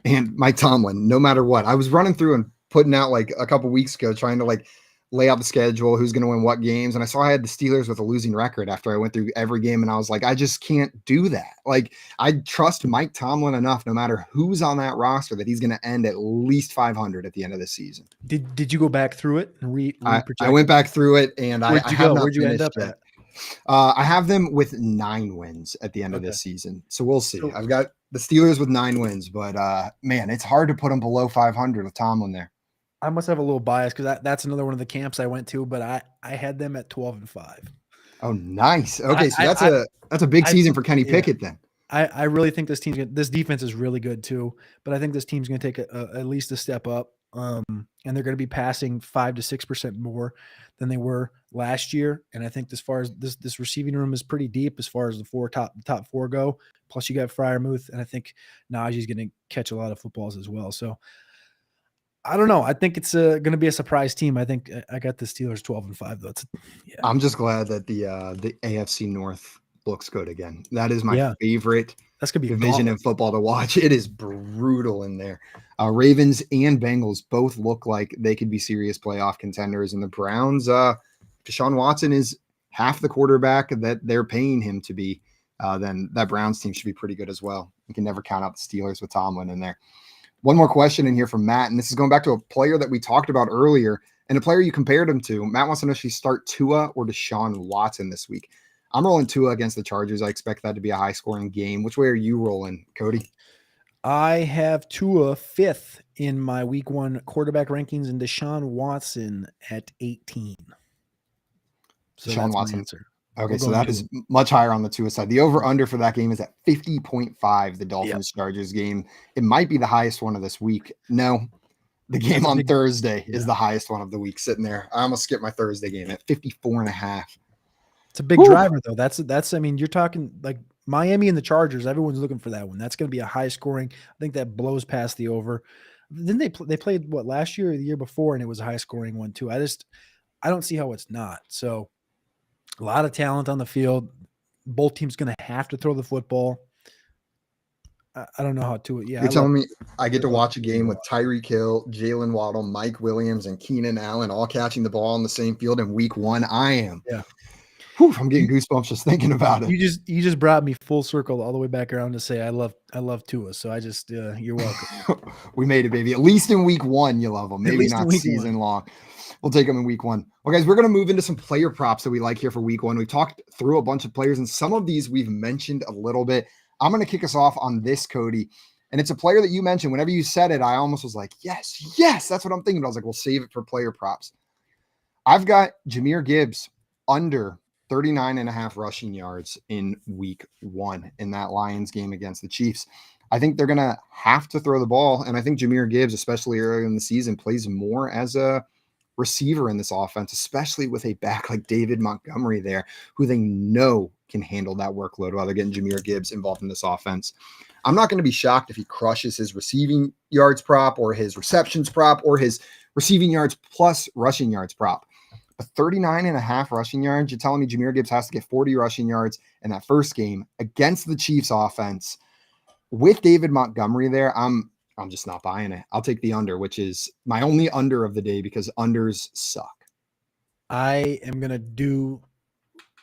And Mike Tomlin, no matter what, I was running through and putting out like a couple weeks ago, trying to like lay out the schedule, who's going to win what games. And I saw I had the Steelers with a losing record after I went through every game. And I was like, I just can't do that. Like, I trust Mike Tomlin enough, no matter who's on that roster, that he's going to end at least 500 at the end of the season. Did you go back through it and I went back through it, and I have not Where'd you end finished up it. at? I have them with 9 wins at the end of this season. So we'll see. I've got the Steelers with 9 wins, but man, it's hard to put them below 500 with Tomlin there. I must have a little bias because that's another one of the camps I went to, but I had them at 12-5. Oh, nice. Okay, so that's a big season for Kenny Pickett then. I really think this defense is really good too, but I think this team's going to take at least a step up. And they're going to be passing 5 to 6% more than they were last year. And I think as far as this receiving room is pretty deep as far as the top 4 go. Plus you got Freiermuth, and I think Najee's going to catch a lot of footballs as well. So I don't know. I think it's going to be a surprise team. I think I got the Steelers 12-5 though. I'm just glad that the AFC North looks good again. That is my favorite That's gonna be division in football to watch. It is brutal in there. Ravens and Bengals both look like they could be serious playoff contenders, and the Browns, Deshaun Watson is half the quarterback that they're paying him to be. Then that Browns team should be pretty good as well. You can never count out the Steelers with Tomlin in there. One more question in here from Matt, and this is going back to a player that we talked about earlier and a player you compared him to. Matt wants to know, should he start Tua or Deshaun Watson this week? I'm rolling Tua against the Chargers. I expect that to be a high-scoring game. Which way are you rolling, Cody? I have Tua 5th in my week 1 quarterback rankings and Deshaun Watson at 18. So Deshaun Watson. My answer. Okay, so that is much higher on the Tua side. The over-under for that game is at 50.5, the Dolphins-Chargers game. It might be the highest one of this week. No, the game on Thursday is the highest one of the week, sitting there. I almost skipped my Thursday game at 54.5. It's a big driver, though. That's. I mean, you're talking like Miami and the Chargers. Everyone's looking for that one. That's going to be a high scoring. I think that blows past the over. Then they played what, last year or the year before, and it was a high scoring one too. I don't see how it's not. So a lot of talent on the field. Both teams going to have to throw the football. I don't know how to. Yeah, you're telling me I get to watch a game with Tyreek Hill, Jalen Waddle, Mike Williams, and Keenan Allen all catching the ball on the same field in week 1. I am. Yeah. Whew, I'm getting goosebumps just thinking about it. You just brought me full circle all the way back around to say I love Tua. So I just you're welcome. We made it, baby. At least in week 1, you love them. Maybe not season long. We'll take them in week 1. Well, guys, we're going to move into some player props that we like here for week 1. We talked through a bunch of players, and some of these we've mentioned a little bit. I'm going to kick us off on this, Cody. And it's a player that you mentioned. Whenever you said it, I almost was like, yes, that's what I'm thinking. But I was like, we'll save it for player props. I've got Jahmyr Gibbs under 39.5 rushing yards in week 1 in that Lions game against the Chiefs. I think they're going to have to throw the ball. And I think Jahmyr Gibbs, especially early in the season, plays more as a receiver in this offense, especially with a back like David Montgomery there, who they know can handle that workload while they're getting Jahmyr Gibbs involved in this offense. I'm not going to be shocked if he crushes his receiving yards prop or his receptions prop or his receiving yards plus rushing yards prop. But 39.5 rushing yards, you're telling me Jahmyr Gibbs has to get 40 rushing yards in that first game against the Chiefs offense with David Montgomery there. I'm just not buying it. I'll take the under, which is my only under of the day because unders suck. I am going to do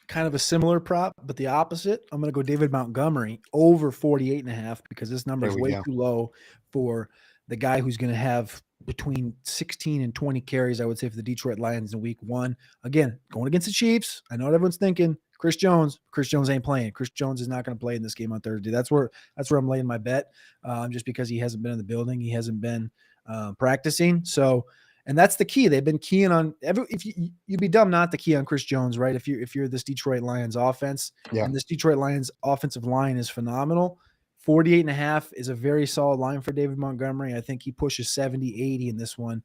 kind of a similar prop, but the opposite. I'm going to go David Montgomery over 48.5 because this number is way too low for the guy who's going to have between 16 and 20 carries, I would say, for the Detroit Lions in week 1. Again, going against the Chiefs. I know what everyone's thinking. Chris Jones ain't playing. Chris Jones is not going to play in this game on Thursday. That's where I'm laying my bet, just because he hasn't been in the building. He hasn't been practicing. So And that's the key. They've been keying on you'd be dumb not to key on Chris Jones, right? If you're this Detroit Lions offense, and this Detroit Lions offensive line is phenomenal. 48.5 is a very solid line for David Montgomery. I think he pushes 70, 80 in this one.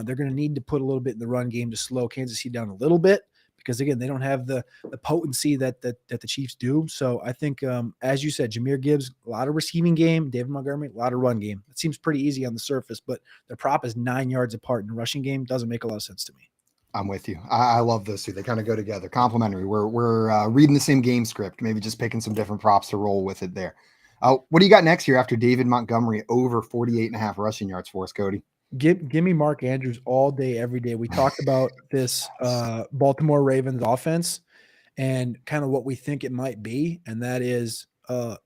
They're going to need to put a little bit in the run game to slow Kansas City down a little bit, because again, they don't have the potency that the Chiefs do. So I think, as you said, Jahmyr Gibbs, a lot of receiving game, David Montgomery, a lot of run game. It seems pretty easy on the surface, but their prop is 9 yards apart in the rushing game. Doesn't make a lot of sense to me. I'm with you. I love those two. They kind of go together, complementary. We're reading the same game script, maybe just picking some different props to roll with it there. What do you got next here after David Montgomery over 48.5 rushing yards for us, Cody? Give me Mark Andrews all day, every day. We talked about this Baltimore Ravens offense and kind of what we think it might be, and that is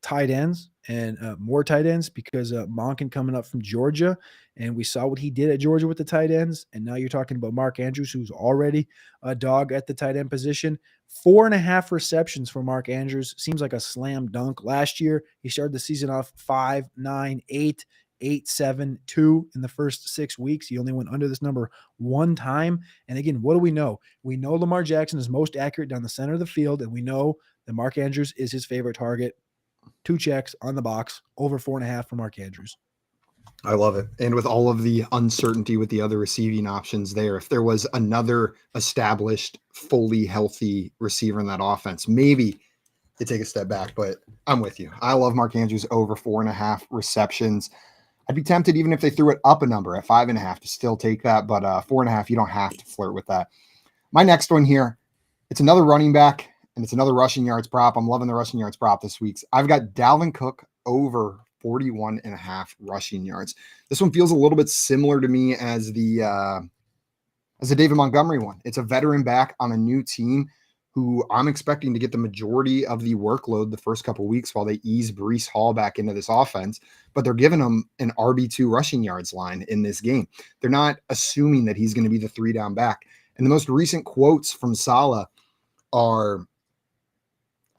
tight ends and more tight ends, because Monken coming up from Georgia, and we saw what he did at Georgia with the tight ends, and now you're talking about Mark Andrews, who's already a dog at the tight end position. 4.5 receptions for Mark Andrews seems like a slam dunk. Last year, he started the season off 5, 9, 8, 8, 7, 2 in the first 6 weeks. He only went under this number one time. And again, what do we know? We know Lamar Jackson is most accurate down the center of the field, and we know that Mark Andrews is his favorite target. 2 checks on the box, over 4.5 for Mark Andrews. I love it. And with all of the uncertainty with the other receiving options there, if there was another established, fully healthy receiver in that offense, maybe you take a step back, but I'm with you. I love Mark Andrews over 4.5 receptions. I'd be tempted, even if they threw it up a number at 5.5, to still take that, but 4.5, you don't have to flirt with that. My next one here, it's another running back, and it's another rushing yards prop. I'm loving the rushing yards prop this week. I've got Dalvin Cook over 41.5 rushing yards. This one feels a little bit similar to me as the David Montgomery one. It's a veteran back on a new team who I'm expecting to get the majority of the workload the first couple of weeks while they ease Breece Hall back into this offense, but they're giving him an RB2 rushing yards line in this game. They're not assuming that he's going to be the 3-down back. And the most recent quotes from Saleh are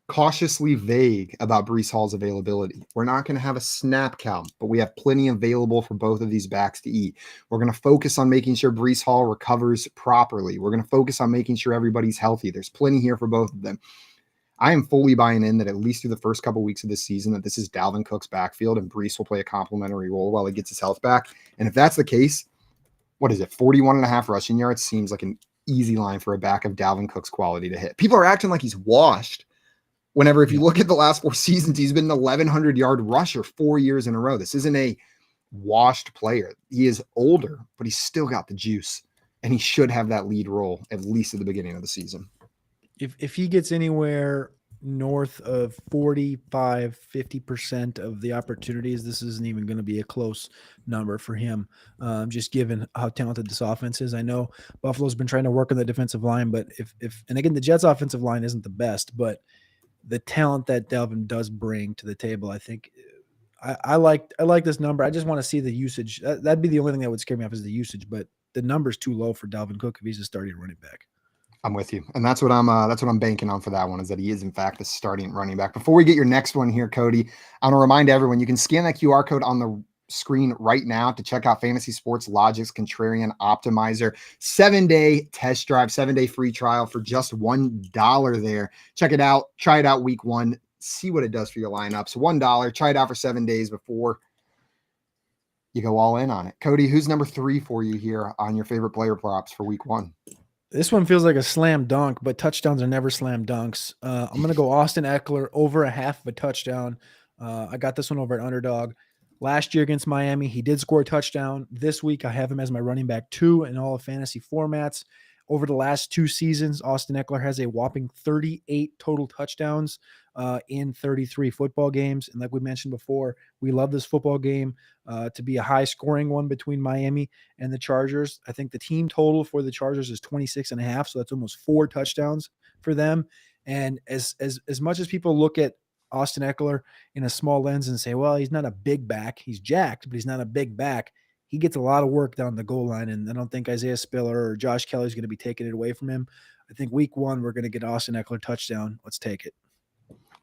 cautiously vague about Breece Hall's availability. We're not going to have a snap count, but we have plenty available for both of these backs to eat. We're going to focus on making sure Breece Hall recovers properly. We're going to focus on making sure everybody's healthy. There's plenty here for both of them. I am fully buying in that at least through the first couple of weeks of this season, that this is Dalvin Cook's backfield and Breece will play a complementary role while he gets his health back. And if that's the case, what is it? 41.5 rushing yards seems like an easy line for a back of Dalvin Cook's quality to hit. People are acting like he's washed. Whenever, if you look at the last 4 seasons, he's been an 1,100-yard rusher 4 years in a row. This isn't a washed player. He is older, but he's still got the juice, and he should have that lead role at least at the beginning of the season. If he gets anywhere north of 45, 50% of the opportunities, this isn't even going to be a close number for him, just given how talented this offense is. I know Buffalo's been trying to work on the defensive line, but and again, the Jets' offensive line isn't the best, but the talent that Dalvin does bring to the table, I think I like this number. I just want to see the usage. That'd be the only thing that would scare me off, is the usage, but the number's too low for Dalvin Cook if he's a starting running back. I'm with you. And that's what I'm banking on for that one, is that he is in fact the starting running back. Before we get your next one here, Cody, I want to remind everyone, you can scan that QR code on the screen right now to check out Fantasy Sports Logic's Contrarian Optimizer 7-day test drive, 7-day free trial for just $1 there. Check it out. Try it out week 1. See what it does for your lineups. $1. Try it out for 7 days before you go all in on it. Cody, who's number 3 for you here on your favorite player props for week 1? This one feels like a slam dunk, but touchdowns are never slam dunks. I'm going to go Austin Eckler over a half of a touchdown. I got this one over at Underdog. Last year against Miami, he did score a touchdown. This week, I have him as my running back 2 in all of fantasy formats. Over the last 2 seasons, Austin Eckler has a whopping 38 total touchdowns in 33 football games. And like we mentioned before, we love this football game to be a high-scoring one between Miami and the Chargers. I think the team total for the Chargers is 26.5, so that's almost 4 touchdowns for them. And as much as people look at Austin Eckler in a small lens and say, well, he's not a big back. He's jacked, but he's not a big back. He gets a lot of work down the goal line, and I don't think Isaiah Spiller or Josh Kelly is going to be taking it away from him. I think week 1, we're going to get Austin Eckler touchdown. Let's take it.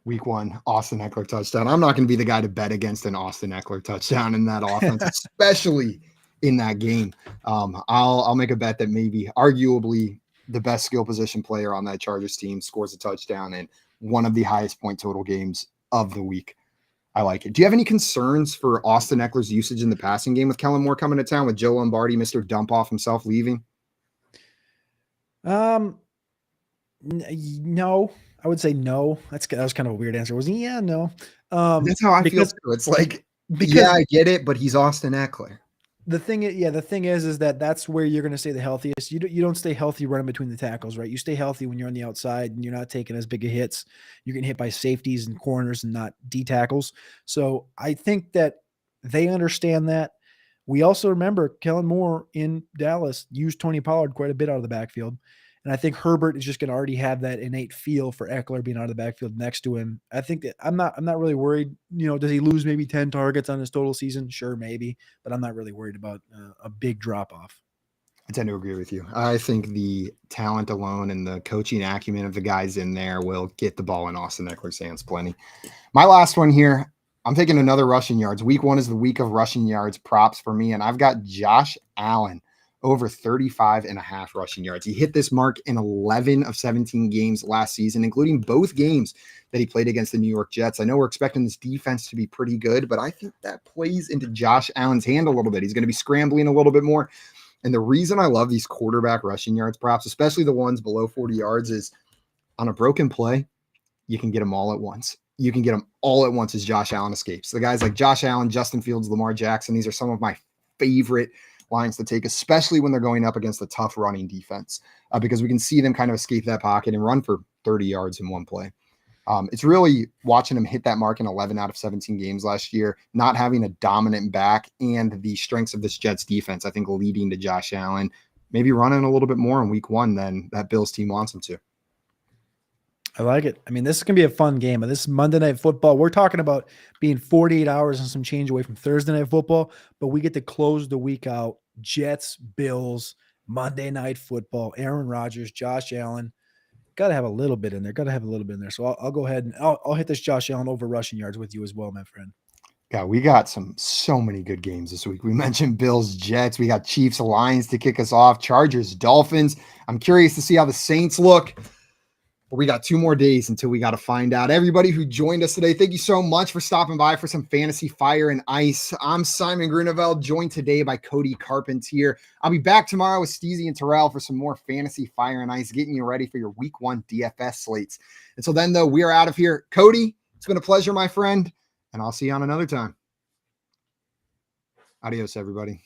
Week 1, Austin Eckler touchdown. I'm not going to be the guy to bet against an Austin Eckler touchdown in that offense, especially in that game. I'll make a bet that maybe arguably the best skill position player on that Chargers team scores a touchdown in one of the highest point total games of the week. I like it. Do you have any concerns for Austin Eckler's usage in the passing game with Kellen Moore coming to town, with Joe Lombardi, Mr. Dump Off himself, leaving? No, I would say no. That was kind of a weird answer, wasn't it? Yeah, no. That's how I feel too. It's like, yeah, I get it, but he's Austin Eckler. The thing is that that's where you're going to stay the healthiest. You don't stay healthy running between the tackles, right? You stay healthy when you're on the outside and you're not taking as big of hits. You're getting hit by safeties and corners and not D tackles. So I think that they understand that. We also remember Kellen Moore in Dallas used Tony Pollard quite a bit out of the backfield. And I think Herbert is just going to already have that innate feel for Eckler being out of the backfield next to him. I think that I'm not really worried. Does he lose maybe 10 targets on his total season? Sure, maybe, but I'm not really worried about a big drop off. I tend to agree with you. I think the talent alone and the coaching acumen of the guys in there will get the ball in Austin Eckler's hands plenty. My last one here, I'm taking another rushing yards. Week 1 is the week of rushing yards props for me, and I've got Josh Allen over 35.5 rushing yards. He hit this mark in 11 of 17 games last season, including both games that he played against the New York Jets. I know we're expecting this defense to be pretty good, but I think that plays into Josh Allen's hand a little bit. He's going to be scrambling a little bit more. And the reason I love these quarterback rushing yards props, especially the ones below 40 yards, is on a broken play, you can get them all at once. You can get them all at once as Josh Allen escapes. The guys like Josh Allen, Justin Fields, Lamar Jackson, these are some of my favorite lines to take, especially when they're going up against a tough running defense, because we can see them kind of escape that pocket and run for 30 yards in one play. It's really watching him hit that mark in 11 out of 17 games last year, not having a dominant back, and the strengths of this Jets defense, I think, leading to Josh Allen maybe running a little bit more in week 1 than that Bills team wants him to. I like it. I mean, this is going to be a fun game. This is Monday Night Football. We're talking about being 48 hours and some change away from Thursday Night Football, but we get to close the week out. Jets, Bills, Monday Night Football, Aaron Rodgers, Josh Allen. Got to have a little bit in there. So I'll go ahead and I'll hit this Josh Allen over rushing yards with you as well, my friend. Yeah, we got so many good games this week. We mentioned Bills, Jets. We got Chiefs, Lions to kick us off. Chargers, Dolphins. I'm curious to see how the Saints look. But we got 2 more days until we got to find out. Everybody who joined us today, thank you so much for stopping by for some Fantasy Fire and Ice. I'm Simon Groeneveld, joined today by Cody Carpentier. I'll be back tomorrow with Steezy and Terrell for some more Fantasy Fire and Ice, getting you ready for your Week 1 DFS slates. Until then, though, we are out of here. Cody, it's been a pleasure, my friend, and I'll see you on another time. Adios, everybody.